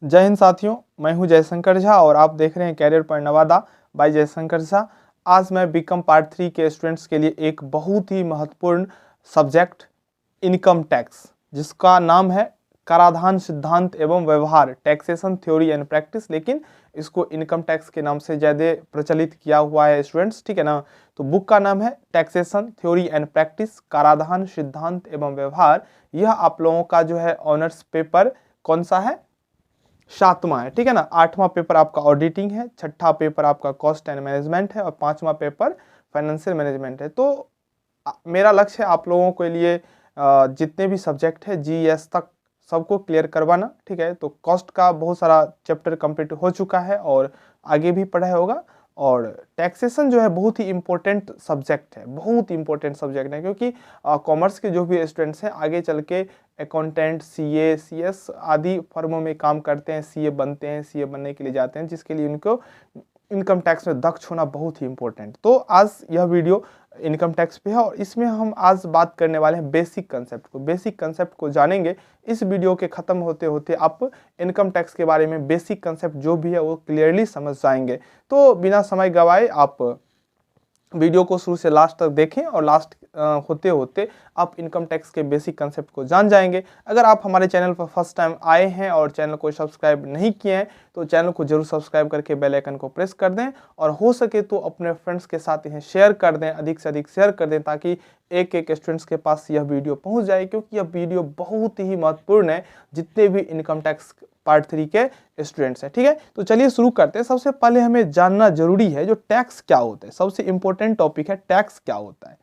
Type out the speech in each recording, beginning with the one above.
जय हिंद साथियों, मैं हूं जयशंकर झा और आप देख रहे हैं कैरियर पर नवादा बाय जयशंकर झा। आज मैं बीकॉम पार्ट 3 के स्टूडेंट्स के लिए एक बहुत ही महत्वपूर्ण सब्जेक्ट इनकम टैक्स, जिसका नाम है कराधान सिद्धांत एवं व्यवहार, टैक्सेशन थ्योरी एंड प्रैक्टिस, लेकिन इसको इनकम टैक्स के नाम से ज़्यादा प्रचलित किया हुआ है स्टूडेंट्स, ठीक है ना। तो बुक का नाम है टैक्सेशन थ्योरी एंड प्रैक्टिस, कराधान सिद्धांत एवं व्यवहार। यह आप लोगों का जो है ऑनर्स पेपर कौन सा है? 7वां है, ठीक है ना। 8वां पेपर आपका ऑडिटिंग है, 6ठा पेपर आपका कॉस्ट एंड मैनेजमेंट है और 5वां पेपर फाइनेंशियल मैनेजमेंट है। तो मेरा लक्ष्य है आप लोगों के लिए जितने भी सब्जेक्ट है जीएस तक सबको क्लियर करवाना, ठीक है। तो कॉस्ट का बहुत सारा चैप्टर कंप्लीट हो चुका है और आगे भी पढ़ाई होगा। और टैक्सेशन जो है बहुत ही इंपॉर्टेंट सब्जेक्ट है, बहुत इंपॉर्टेंट सब्जेक्ट है, क्योंकि कॉमर्स के जो भी स्टूडेंट्स हैं आगे चल के अकाउंटेंट, सीए, सीएस आदि फर्मों में काम करते हैं, सीए बनते हैं, सीए बनने के लिए जाते हैं, जिसके लिए उनको इनकम टैक्स में दक्ष होना बहुत ही इंपॉर्टेंट। तो आज यह वीडियो इनकम टैक्स पे है और इसमें हम आज बात करने वाले हैं बेसिक कंसेप्ट को। बेसिक कंसेप्ट को जानेंगे। इस वीडियो के ख़त्म होते होते आप इनकम टैक्स के बारे में बेसिक कंसेप्ट जो भी है वो क्लियरली समझ जाएंगे। तो बिना समय गवाए आप वीडियो को शुरू से लास्ट तक देखें और लास्ट होते होते आप इनकम टैक्स के बेसिक कंसेप्ट को जान जाएंगे। अगर आप हमारे चैनल पर फर्स्ट टाइम आए हैं और चैनल को सब्सक्राइब नहीं किए हैं तो चैनल को जरूर सब्सक्राइब करके बेल आइकन को प्रेस कर दें और हो सके तो अपने फ्रेंड्स के साथ इन्हें शेयर कर दें, अधिक से अधिक शेयर कर दें, ताकि एक एक स्टूडेंट्स के पास यह वीडियो पहुंच जाए, क्योंकि यह वीडियो बहुत ही महत्वपूर्ण है जितने भी इनकम टैक्स पार्ट 3 के स्टूडेंट्स हैं, ठीक है। तो चलिए शुरू करते हैं। सबसे पहले हमें जानना जरूरी है जो टैक्स क्या होता है। सबसे इंपॉर्टेंट टॉपिक है टैक्स क्या होता है।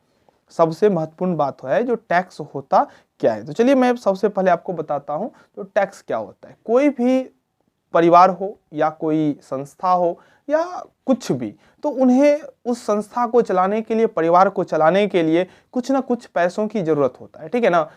सबसे महत्वपूर्ण बात है जो टैक्स होता क्या है। तो चलिए मैं सबसे पहले आपको बताता हूं तो टैक्स क्या होता है। कोई भी परिवार हो या कोई संस्था हो या कुछ भी, तो उन्हें उस संस्था को चलाने के लिए, परिवार को चलाने के लिए कुछ ना कुछ पैसों की जरूरत होता है, ठीक है ना।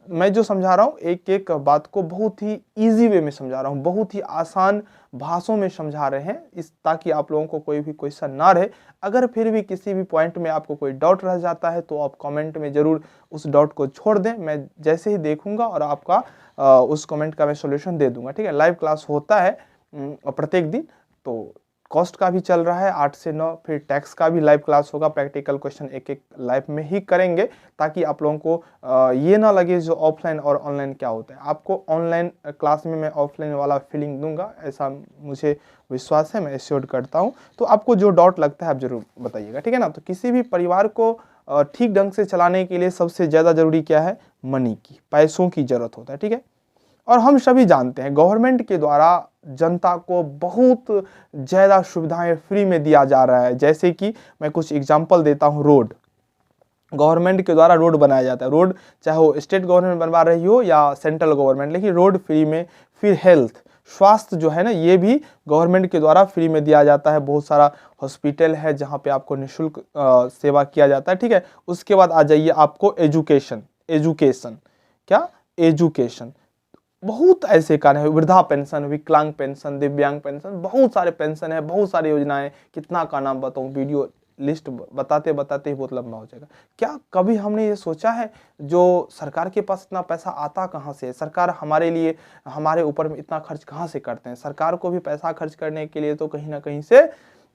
मैं जो समझा रहा हूँ एक एक बात को बहुत ही इजी वे में समझा रहा हूँ, बहुत ही आसान भाषाओं में समझा रहे हैं, इस ताकि आप लोगों को कोई भी क्वेश्चन ना रहे। अगर फिर भी किसी भी पॉइंट में आपको कोई डाउट रह जाता है तो आप कमेंट में ज़रूर उस डाउट को छोड़ दें। मैं जैसे ही देखूंगा और आपका उस कमेंट का मैं सोल्यूशन दे दूंगा, ठीक है। लाइव क्लास होता है प्रत्येक दिन, तो कॉस्ट का भी चल रहा है 8 से 9, फिर टैक्स का भी लाइव क्लास होगा। प्रैक्टिकल क्वेश्चन एक एक लाइव में ही करेंगे ताकि आप लोगों को ये ना लगे जो ऑफलाइन और ऑनलाइन क्या होता है। आपको ऑनलाइन क्लास में मैं ऑफलाइन वाला फीलिंग दूंगा, ऐसा मुझे विश्वास है, मैं एश्योर्ड करता हूँ। तो आपको जो डाउट लगता है आप जरूर बताइएगा, ठीक है ना। तो किसी भी परिवार को ठीक ढंग से चलाने के लिए सबसे ज़्यादा जरूरी क्या है? मनी की, पैसों की जरूरत होता है, ठीक है। और हम सभी जानते हैं गवर्नमेंट के द्वारा जनता को बहुत ज़्यादा सुविधाएं फ्री में दिया जा रहा है। जैसे कि मैं कुछ एग्जांपल देता हूं। रोड, गवर्नमेंट के द्वारा रोड बनाया जाता है। रोड चाहे वो स्टेट गवर्नमेंट बनवा रही हो या सेंट्रल गवर्नमेंट, लेकिन रोड फ्री में। फिर हेल्थ, स्वास्थ्य जो है ना, ये भी गवर्नमेंट के द्वारा फ्री में दिया जाता है। बहुत सारा हॉस्पिटल है जहाँ पे आपको निःशुल्क सेवा किया जाता है, ठीक है। उसके बाद आ जाइए आपको एजुकेशन। एजुकेशन क्या? एजुकेशन, बहुत ऐसे कार्य है। वृद्धा पेंशन, विकलांग पेंशन, दिव्यांग पेंशन, बहुत सारे पेंशन है, बहुत सारी योजनाएं। कितना का नाम बताऊं, वीडियो लिस्ट बताते बताते ही बहुत लंबा हो जाएगा। क्या कभी हमने ये सोचा है जो सरकार के पास इतना पैसा आता कहाँ से? सरकार हमारे लिए, हमारे ऊपर में इतना खर्च कहाँ से करते हैं? सरकार को भी पैसा खर्च करने के लिए तो कहीं ना कहीं से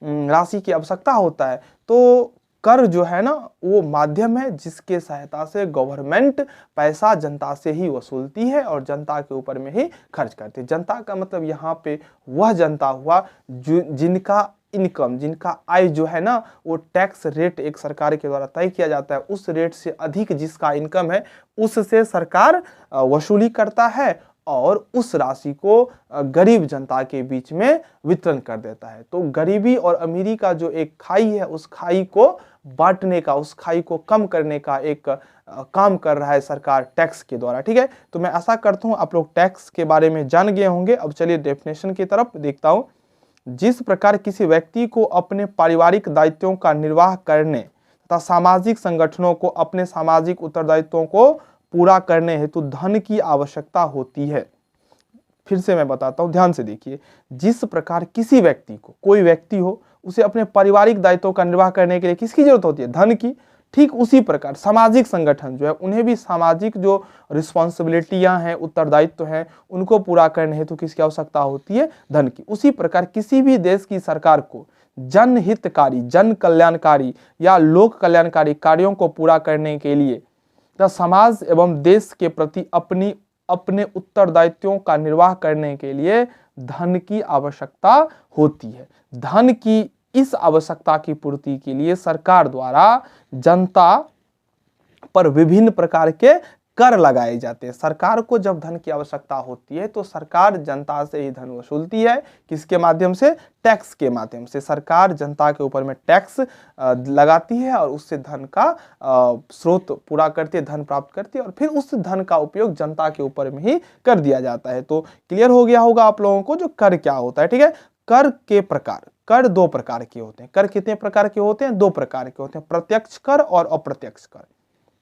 राशि की आवश्यकता होता है। तो कर जो है ना वो माध्यम है जिसके सहायता से गवर्नमेंट पैसा जनता से ही वसूलती है और जनता के ऊपर में ही खर्च करती है। जनता का मतलब यहाँ पे वह जनता हुआ जिनका इनकम, जिनका आय जो है ना, वो टैक्स रेट एक सरकार के द्वारा तय किया जाता है। उस रेट से अधिक जिसका इनकम है उससे सरकार वसूली करता है और उस राशि को गरीब जनता के बीच में वितरण कर देता है। तो गरीबी और अमीरी का जो एक खाई है, उस खाई को बांटने का, उस खाई को कम करने का एक काम कर रहा है सरकार टैक्स के द्वारा, ठीक है। तो मैं आशा करता हूं आप लोग टैक्स के बारे में जान गए होंगे। अब चलिए डेफिनेशन की तरफ देखता हूं। जिस प्रकार किसी व्यक्ति को अपने पारिवारिक दायित्वों का निर्वाह करने तथा सामाजिक संगठनों को अपने सामाजिक उत्तरदायित्वों को पूरा करने हेतु धन की आवश्यकता होती है। फिर से मैं बताता हूं, ध्यान से देखिए। जिस प्रकार किसी व्यक्ति को, कोई व्यक्ति हो, उसे अपने पारिवारिक दायित्वों का निर्वाह करने के लिए किसकी जरूरत होती है? धन की, ठीक उसी प्रकार सामाजिक संगठन जो है उन्हें भी सामाजिक जो रिस्पॉन्सिबिलिटियां हैं, उत्तरदायित्व हैं, उनको पूरा करने हेतु किसकी आवश्यकता होती है? धन की। उसी प्रकार किसी भी देश की सरकार को जनहितकारी, जन कल्याणकारी या लोक कल्याणकारी कार्यों को पूरा करने के लिए तथा समाज एवं देश के प्रति अपने उत्तरदायित्वों का निर्वाह करने के लिए धन की आवश्यकता होती है। धन की इस आवश्यकता की पूर्ति के लिए सरकार द्वारा जनता पर विभिन्न प्रकार के कर लगाए जाते हैं। सरकार को जब धन की आवश्यकता होती है तो सरकार जनता से ही धन वसूलती है। किसके माध्यम से? टैक्स के माध्यम से। सरकार जनता के ऊपर में टैक्स लगाती है और उससे धन का स्रोत पूरा करती है, धन प्राप्त करती है और फिर उस धन का उपयोग जनता के ऊपर में ही कर दिया जाता है। तो क्लियर हो गया होगा आप लोगों को जो कर क्या होता है। ठीक है, कर के प्रकार, कर दो प्रकार के होते हैं। कर कितने प्रकार के होते हैं? दो प्रकार के होते हैं, प्रत्यक्ष कर और अप्रत्यक्ष कर।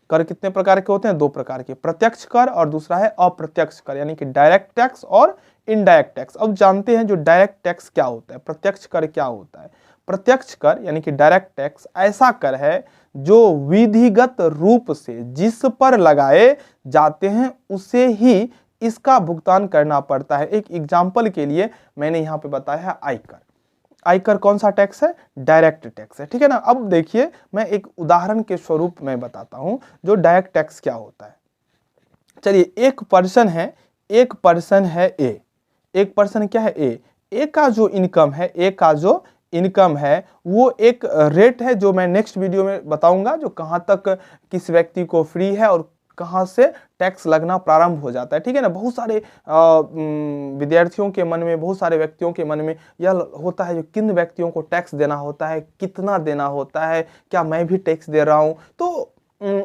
कर कितने प्रकार के होते हैं? दो प्रकार के, प्रत्यक्ष कर और दूसरा है अप्रत्यक्ष कर, यानी कि डायरेक्ट टैक्स और इनडायरेक्ट टैक्स। अब जानते हैं जो डायरेक्ट टैक्स क्या होता है, प्रत्यक्ष कर क्या होता है। प्रत्यक्ष कर यानी कि डायरेक्ट टैक्स ऐसा कर है जो विधिगत रूप से जिस पर लगाए जाते हैं उसे ही इसका भुगतान करना पड़ता है। एक एग्जाम्पल के लिए मैंने यहाँ पे बताया है आयकर। आयकर कौन सा टैक्स है? डायरेक्ट टैक्स है। ठीक है ना। अब देखिए मैं एक उदाहरण के स्वरूप में बताता हूं जो डायरेक्ट टैक्स क्या होता है। चलिए, एक पर्सन है ए। एक पर्सन क्या है? ए का जो इनकम है, ए का जो इनकम है वो एक रेट है जो मैं नेक्स्ट वीडियो में बताऊंगा, जो कहां तक किस व्यक्ति को फ्री है और कहां से टैक्स लगना प्रारंभ हो जाता है। ठीक है ना। बहुत सारे विद्यार्थियों के मन में, बहुत सारे व्यक्तियों के मन में यह होता है जो किन व्यक्तियों को टैक्स देना होता है, कितना देना होता है, क्या मैं भी टैक्स दे रहा हूं। तो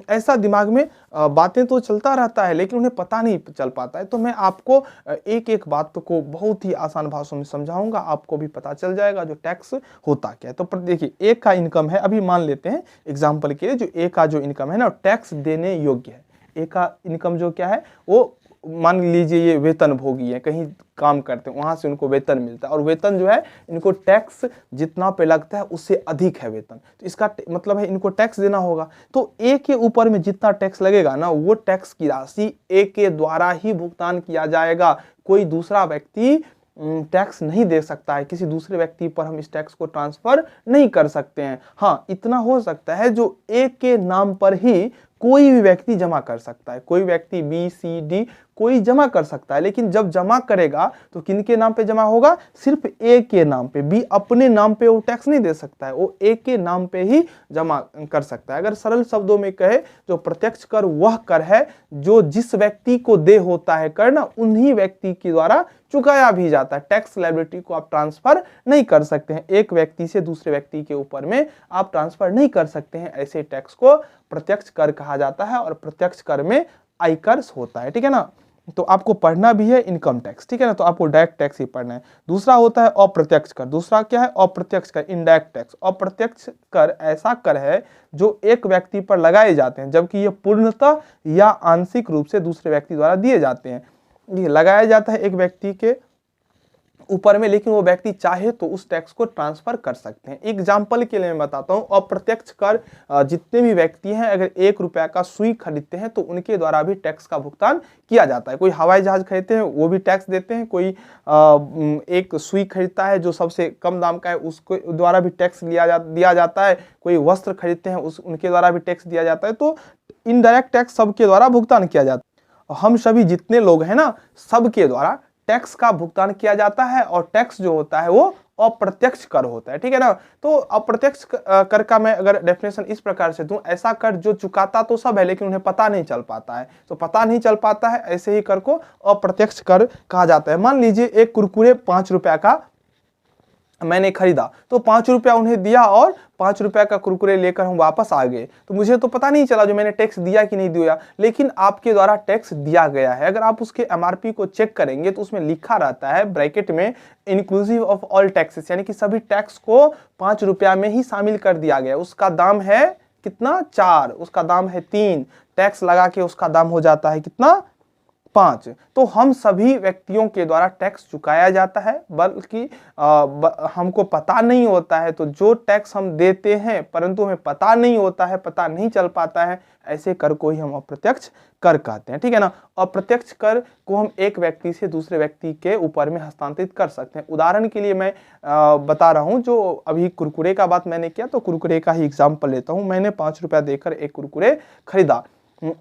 ऐसा दिमाग में बातें तो चलता रहता है लेकिन उन्हें पता नहीं चल पाता है। तो मैं आपको एक एक बात को बहुत ही आसान भाषा में समझाऊंगा, आपको भी पता चल जाएगा जो टैक्स होता क्या है। तो देखिए, ए का इनकम है, अभी मान लेते हैं एग्जाम्पल के लिए जो ए का जो इनकम है ना टैक्स देने योग्य है। ए का इनकम जो क्या है वो मान लीजिए ये वेतन भोगी है, कहीं काम करते हैं, वहां से उनको वेतन मिलता है और वेतन जो है इनको टैक्स जितना पे लगता है उससे अधिक है वेतन, तो इसका मतलब है इनको टैक्स देना होगा। तो ए के ऊपर में जितना टैक्स लगेगा ना वो टैक्स की राशि ए के द्वारा ही भुगतान किया जाएगा। कोई दूसरा व्यक्ति टैक्स नहीं दे सकता है, किसी दूसरे व्यक्ति पर हम इस टैक्स को ट्रांसफर नहीं कर सकते हैं। हाँ, इतना हो सकता है जो ए के नाम पर ही कोई भी व्यक्ति जमा कर सकता है, कोई व्यक्ति बी सी डी कोई जमा कर सकता है, लेकिन जब जमा करेगा तो किनके नाम पे जमा होगा? सिर्फ ए के नाम पे। बी अपने नाम पे वो टैक्स नहीं दे सकता है, वो ए के नाम पे ही जमा कर सकता है। अगर सरल शब्दों में कहे जो प्रत्यक्ष कर वह कर है जो जिस व्यक्ति को दे होता है कर ना, उन्हीं व्यक्ति के द्वारा चुकाया भी जाता है। टैक्स लायबिलिटी को आप ट्रांसफर नहीं कर सकते हैं, एक व्यक्ति से दूसरे व्यक्ति के ऊपर में आप ट्रांसफर नहीं कर सकते हैं। ऐसे टैक्स को प्रत्यक्ष कर कहा जाता है और प्रत्यक्ष कर में आयकर होता है। ठीक है ना। तो आपको पढ़ना भी है इनकम टैक्स। ठीक है ना। तो आपको डायरेक्ट टैक्स ही पढ़ना है। दूसरा होता है अप्रत्यक्ष कर। दूसरा क्या है? अप्रत्यक्ष कर, इनडायरेक्ट टैक्स। अप्रत्यक्ष कर ऐसा कर है जो एक व्यक्ति पर लगाए जाते हैं जबकि ये पूर्णतः या आंशिक रूप से दूसरे व्यक्ति द्वारा दिए जाते हैं। ये लगाया जाता है एक व्यक्ति के ऊपर में, लेकिन वो व्यक्ति चाहे तो उस टैक्स को ट्रांसफर कर सकते हैं। एग्जाम्पल के लिए मैं बताता हूँ, अप्रत्यक्ष कर जितने भी व्यक्ति हैं अगर 1 रुपया का सुई खरीदते हैं तो उनके द्वारा भी टैक्स का भुगतान किया जाता है। कोई हवाई जहाज खरीदते हैं वो भी टैक्स देते हैं, कोई एक सुई खरीदता है जो सबसे कम दाम का है उसको द्वारा भी टैक्स दिया जाता है, कोई वस्त्र खरीदते हैं उनके द्वारा भी टैक्स दिया जाता है। तो इनडायरेक्ट टैक्स सबके द्वारा भुगतान किया जाता है। हम सभी जितने लोग हैं ना सबके द्वारा टैक्स का भुगतान किया जाता है और टैक्स जो होता है वो अप्रत्यक्ष कर होता है। ठीक है ना। तो अप्रत्यक्ष कर का मैं अगर डेफिनेशन इस प्रकार से दूं, ऐसा कर जो चुकाता तो सब है लेकिन उन्हें पता नहीं चल पाता है, तो पता नहीं चल पाता है ऐसे ही कर को अप्रत्यक्ष कर कहा जाता है। मान लीजिए एक कुरकुरे 5 रुपया का मैंने खरीदा तो 5 रुपया उन्हें दिया और 5 रुपया का कुरकुरे लेकर हम वापस आ गए, तो मुझे तो पता नहीं चला जो मैंने टैक्स दिया कि नहीं दिया, लेकिन आपके द्वारा टैक्स दिया गया है। अगर आप उसके एमआरपी को चेक करेंगे तो उसमें लिखा रहता है ब्रैकेट में इंक्लूसिव ऑफ ऑल टैक्सेस, यानी कि सभी टैक्स को 5 रुपया में ही शामिल कर दिया गया। उसका दाम है कितना? 4, उसका दाम है 3, टैक्स लगा के उसका दाम हो जाता है कितना? 5। तो हम सभी व्यक्तियों के द्वारा टैक्स चुकाया जाता है, बल्कि हमको पता नहीं होता है। तो जो टैक्स हम देते हैं परंतु हमें पता नहीं होता है, पता नहीं चल पाता है, ऐसे कर को ही हम अप्रत्यक्ष कर कहते हैं, ठीक है ना। अप्रत्यक्ष कर को हम एक व्यक्ति से दूसरे व्यक्ति के ऊपर में हस्तांतरित कर सकते हैं। उदाहरण के लिए मैं बता रहा हूं, जो अभी कुरकुरे का बात मैंने किया, तो कुरकुरे का ही एग्जाम्पल लेता हूं। मैंने 5 रुपया देकर एक कुरकुरे खरीदा,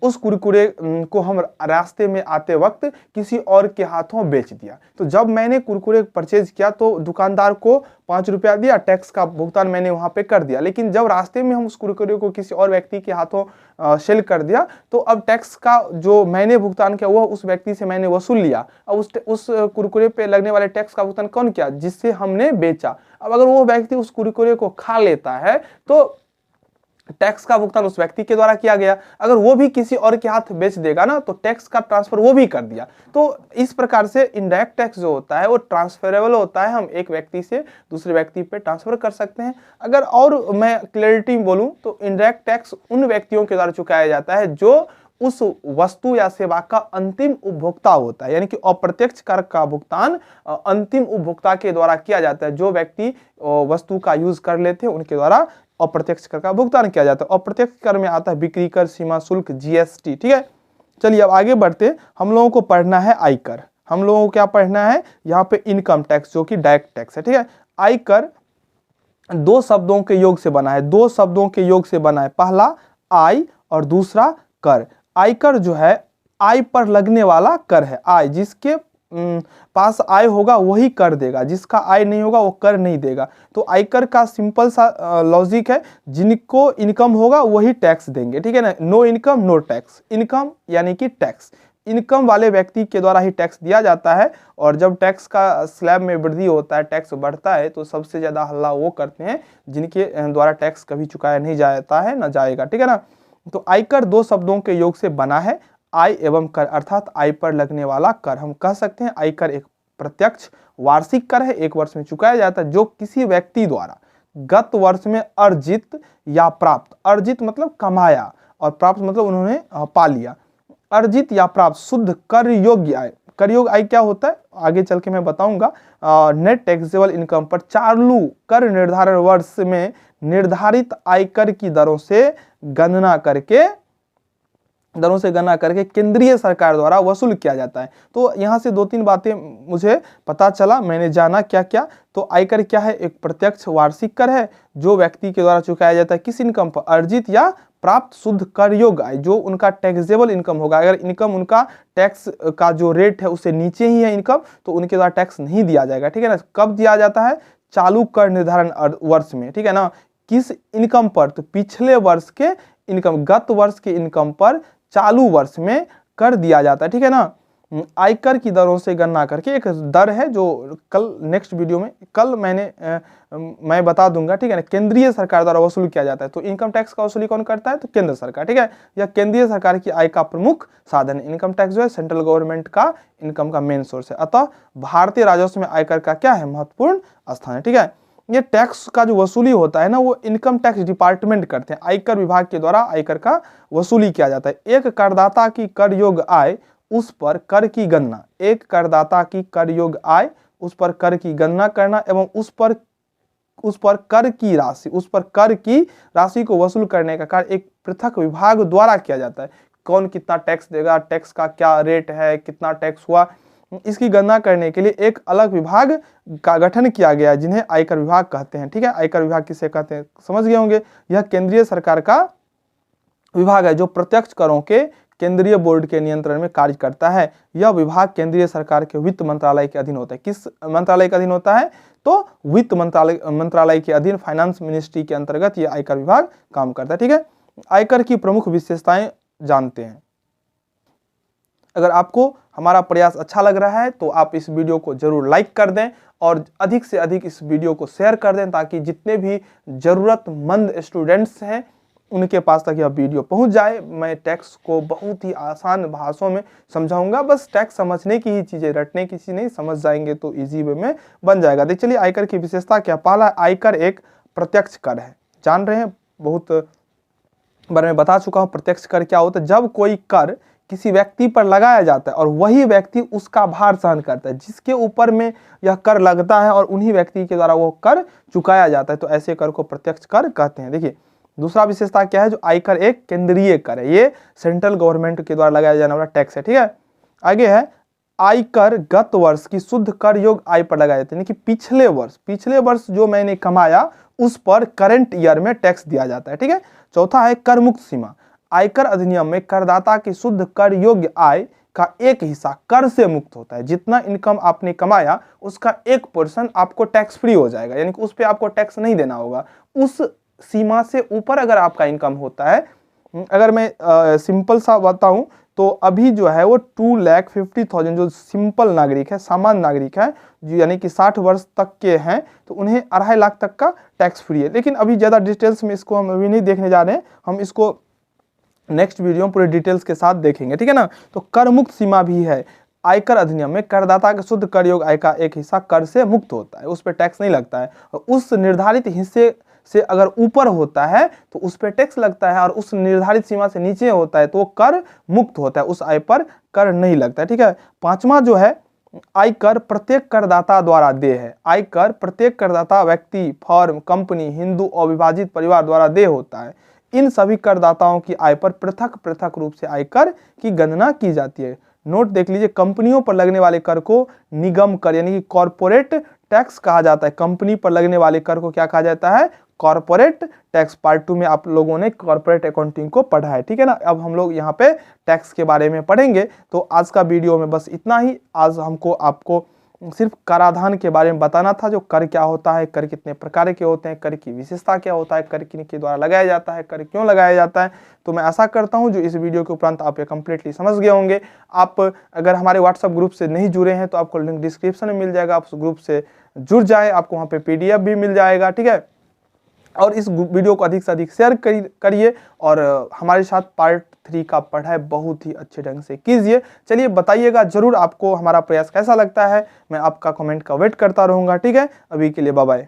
उस कुरकुरे को हम रास्ते में आते वक्त किसी और के हाथों बेच दिया। तो जब मैंने कुरकुरे परचेज किया तो दुकानदार को 5 रुपया दिया, टैक्स का भुगतान मैंने वहां पे कर दिया। लेकिन जब रास्ते में हम उस कुरकुरे को किसी और व्यक्ति के हाथों सेल कर दिया, तो अब टैक्स का जो मैंने भुगतान किया वह उस व्यक्ति से मैंने वसूल लिया। अब उस कुरकुरे पे लगने वाले टैक्स का भुगतान कौन किया? जिससे हमने बेचा। अब अगर वो व्यक्ति उस कुरकुरे को खा लेता है तो टैक्स का भुगतान उस व्यक्ति के द्वारा किया गया। अगर वो भी किसी और के हाथ बेच देगा ना, तो टैक्स का ट्रांसफर वो भी कर दिया। तो इस प्रकार से इनडायरेक्ट टैक्स जो होता है वो ट्रांसफरेबल होता है, हम एक व्यक्ति से दूसरे व्यक्ति पे ट्रांसफर कर सकते हैं। अगर और मैं क्लैरिटी बोलूं तो इनडायरेक्ट टैक्स उन व्यक्तियों के द्वारा चुकाया जाता है जो उस वस्तु या सेवा का अंतिम उपभोक्ता होता है, यानी कि अप्रत्यक्ष कर का भुगतान अंतिम उपभोक्ता के द्वारा किया जाता है। जो व्यक्ति वस्तु का यूज कर लेते हैं उनके द्वारा अप्रत्यक्ष कर का भुगतान किया जाता है। अप्रत्यक्ष कर में आता है बिक्री कर, सीमा शुल्क, जीएसटी, ठीक है। चलिए अब आगे बढ़ते, हम लोगों को पढ़ना है आयकर। हम लोगों को क्या पढ़ना है? यहाँ पे इनकम टैक्स जो कि डायरेक्ट टैक्स है, ठीक है। आयकर 2 शब्दों के योग से बना है, 2 शब्दों के योग से बना है। पहला आय और दूसरा कर। आयकर जो है आय पर लगने वाला कर है। आय, जिसके पास आय होगा वही कर देगा, जिसका आय नहीं होगा वो कर नहीं देगा। तो आयकर का सिंपल सा लॉजिक है, जिनको इनकम होगा वही टैक्स देंगे, ठीक है ना। No income no tax. Income यानी कि टैक्स, इनकम वाले व्यक्ति के द्वारा ही टैक्स दिया जाता है। और जब टैक्स का स्लैब में वृद्धि होता है, टैक्स बढ़ता है, तो सबसे ज्यादा हल्ला वो करते हैं जिनके द्वारा टैक्स कभी चुकाया नहीं जाता है, ना जाएगा, ठीक है ना। तो आयकर 2 शब्दों के योग से बना है, आय एवं कर, अर्थात आय पर लगने वाला कर। हम कह सकते हैं आयकर एक प्रत्यक्ष वार्षिक कर है, 1 वर्ष में चुकाया जाता है, जो किसी व्यक्ति द्वारा गत वर्ष में अर्जित या प्राप्त, अर्जित मतलब कमाया और प्राप्त मतलब उन्होंने पा लिया, अर्जित या प्राप्त शुद्ध कर योग्य आय। कर योग्य आय क्या होता है आगे चल के मैं बताऊंगा। नेट टैक्सेबल इनकम पर चालू कर निर्धारण वर्ष में निर्धारित आयकर की दरों से गणना करके केंद्रीय सरकार द्वारा वसूल किया जाता है। तो यहाँ से 2-3 बातें मुझे पता चला, मैंने जाना क्या क्या। तो आयकर क्या है? एक प्रत्यक्ष वार्षिक कर है जो व्यक्ति के द्वारा चुकाया जाता है किस इनकम पर? अर्जित या प्राप्त शुद्ध कर योग्य आय, जो उनका टैक्सेबल इनकम होगा। अगर इनकम उनका टैक्स का जो रेट है उससे नीचे ही है इनकम, तो उनके द्वारा टैक्स नहीं दिया जाएगा, ठीक है ना। कब दिया जाता है? चालू कर निर्धारण वर्ष में, ठीक है ना। किस इनकम पर? तो पिछले वर्ष के इनकम, गत वर्ष के इनकम पर चालू वर्ष में कर दिया जाता है, ठीक है ना। आयकर की दरों से गणना करके, एक दर है जो कल नेक्स्ट वीडियो में मैं बता दूंगा, ठीक है ना। केंद्रीय सरकार द्वारा वसूल किया जाता है। तो इनकम टैक्स का वसूली कौन करता है? तो केंद्र सरकार, ठीक है। यह केंद्रीय सरकार की आय का प्रमुख साधन है। इनकम टैक्स जो है सेंट्रल गवर्नमेंट का इनकम का मेन सोर्स है। अतः भारतीय राजस्व में आयकर का क्या है? महत्वपूर्ण स्थान है, ठीक है। ये टैक्स का जो वसूली होता है ना, वो इनकम टैक्स डिपार्टमेंट करते हैं। आयकर विभाग के द्वारा आयकर का वसूली किया जाता है। एक करदाता की कर योग्य आय, उस पर कर की गणना, एक करदाता की कर योग्य आय, उस पर कर की गणना करना एवं उस पर कर की राशि को वसूल करने का कार्य एक पृथक विभाग द्वारा किया जाता है। कौन कितना टैक्स देगा, टैक्स का क्या रेट है, कितना टैक्स हुआ, इसकी गणना करने के लिए एक अलग विभाग का गठन किया गया है, जिन्हें आयकर विभाग कहते हैं, ठीक है। आयकर विभाग किसे कहते हैं समझ गए होंगे। यह केंद्रीय सरकार का विभाग है जो प्रत्यक्ष करों के केंद्रीय बोर्ड के नियंत्रण में कार्य करता है। यह विभाग केंद्रीय सरकार के वित्त मंत्रालय के अधीन होता है। किस मंत्रालय के अधीन होता है? तो वित्त मंत्रालय के अधीन, फाइनेंस मिनिस्ट्री के अंतर्गत यह आयकर विभाग काम करता है, ठीक है। आयकर की प्रमुख विशेषताएं जानते हैं। अगर आपको हमारा प्रयास अच्छा लग रहा है तो आप इस वीडियो को जरूर लाइक कर दें और अधिक से अधिक इस वीडियो को शेयर कर दें, ताकि जितने भी जरूरतमंद स्टूडेंट्स हैं उनके पास तक यह वीडियो पहुंच जाए। मैं टैक्स को बहुत ही आसान भाषाओं में समझाऊंगा, बस टैक्स समझने की ही चीज़ें, रटने की चीज़ नहीं, समझ जाएंगे तो इजी वे में बन जाएगा। देखिए चलिए आयकर की विशेषता क्या। पहला, आयकर एक प्रत्यक्ष कर है। जान रहे हैं, बहुत बार मैं बता चुका हूँ प्रत्यक्ष कर क्या होता है। जब कोई कर किसी व्यक्ति पर लगाया जाता है और वही व्यक्ति उसका भार सहन करता है, जिसके ऊपर में यह कर लगता है और उन्हीं व्यक्ति के द्वारा वो कर चुकाया जाता है, तो ऐसे कर को प्रत्यक्ष कर कहते हैं। देखिए दूसरा विशेषता क्या है, जो आयकर एक केंद्रीय कर है, ये सेंट्रल गवर्नमेंट के द्वारा लगाया जाने वाला टैक्स है। ठीक है, आगे है आयकर गत वर्ष की शुद्ध कर योग्य आय पर लगाया जाता है, यानी कि पिछले वर्ष जो मैंने कमाया उस पर करंट ईयर में टैक्स दिया जाता है। ठीक है, चौथा है कर मुक्त सीमा। आयकर अधिनियम में करदाता की शुद्ध कर योग्य आय का एक हिस्सा कर से मुक्त होता है। जितना इनकम आपने कमाया उसका एक पोर्शन आपको टैक्स फ्री हो जाएगा, यानी कि उस पर आपको टैक्स नहीं देना होगा। उस सीमा से ऊपर अगर आपका इनकम होता है, अगर मैं सिंपल सा बताऊं तो अभी जो है वो 2,50,000 जो सिंपल नागरिक है, सामान्य नागरिक है, जो यानी कि 60 वर्ष तक के हैं, तो उन्हें 2.5 लाख तक का टैक्स फ्री है। लेकिन अभी ज़्यादा डिटेल्स में इसको हम अभी नहीं देखने जा रहे हैं, हम इसको नेक्स्ट वीडियो में पूरे डिटेल्स के साथ देखेंगे। ठीक है ना, तो कर मुक्त सीमा भी है। आयकर अधिनियम में करदाता के शुद्ध कर योग्य आय का एक हिस्सा कर से मुक्त होता है, उस पर टैक्स नहीं लगता है, और उस निर्धारित हिस्से से अगर ऊपर होता है तो उस पर टैक्स लगता है, और उस निर्धारित सीमा से नीचे होता है तो वो कर मुक्त होता है, उस आय पर कर नहीं लगता है। ठीक है, पांचवा जो है आयकर प्रत्येक करदाता द्वारा देय है। आयकर प्रत्येक करदाता व्यक्ति, फर्म, कंपनी, हिंदू अविभाजित परिवार द्वारा देय होता है। इन सभी करदाताओं की आय पर पृथक पृथक रूप से आयकर की गणना की जाती है। नोट देख लीजिए, कंपनियों पर लगने वाले कर को निगम कर यानी कि कॉर्पोरेट टैक्स कहा जाता है। कंपनी पर लगने वाले कर को क्या कहा जाता है, कॉर्पोरेट टैक्स। पार्ट 2 में आप लोगों ने कॉर्पोरेट अकाउंटिंग को पढ़ा है। ठीक है ना, अब हम लोग यहाँ पे टैक्स के बारे में पढ़ेंगे। तो आज का वीडियो में बस इतना ही। आज हमको आपको सिर्फ कराधान के बारे में बताना था, जो कर क्या होता है, कर कितने प्रकार के होते हैं, कर की विशेषता क्या होता है, कर किनके द्वारा लगाया जाता है, कर क्यों लगाया जाता है। तो मैं आशा करता हूं जो इस वीडियो के उपरांत आप ये कंप्लीटली समझ गए होंगे। आप अगर हमारे व्हाट्सएप ग्रुप से नहीं जुड़े हैं तो आपको लिंक डिस्क्रिप्शन में मिल जाएगा, आप उस ग्रुप से जुड़ जाए, आपको वहाँ पे PDF भी मिल जाएगा। ठीक है, और इस वीडियो को अधिक से अधिक शेयर करिए और हमारे साथ पार्ट 3 का पढ़ाई बहुत ही अच्छे ढंग से कीजिए। चलिए बताइएगा जरूर आपको हमारा प्रयास कैसा लगता है, मैं आपका कमेंट का वेट करता रहूँगा। ठीक है, अभी के लिए बाय बाय।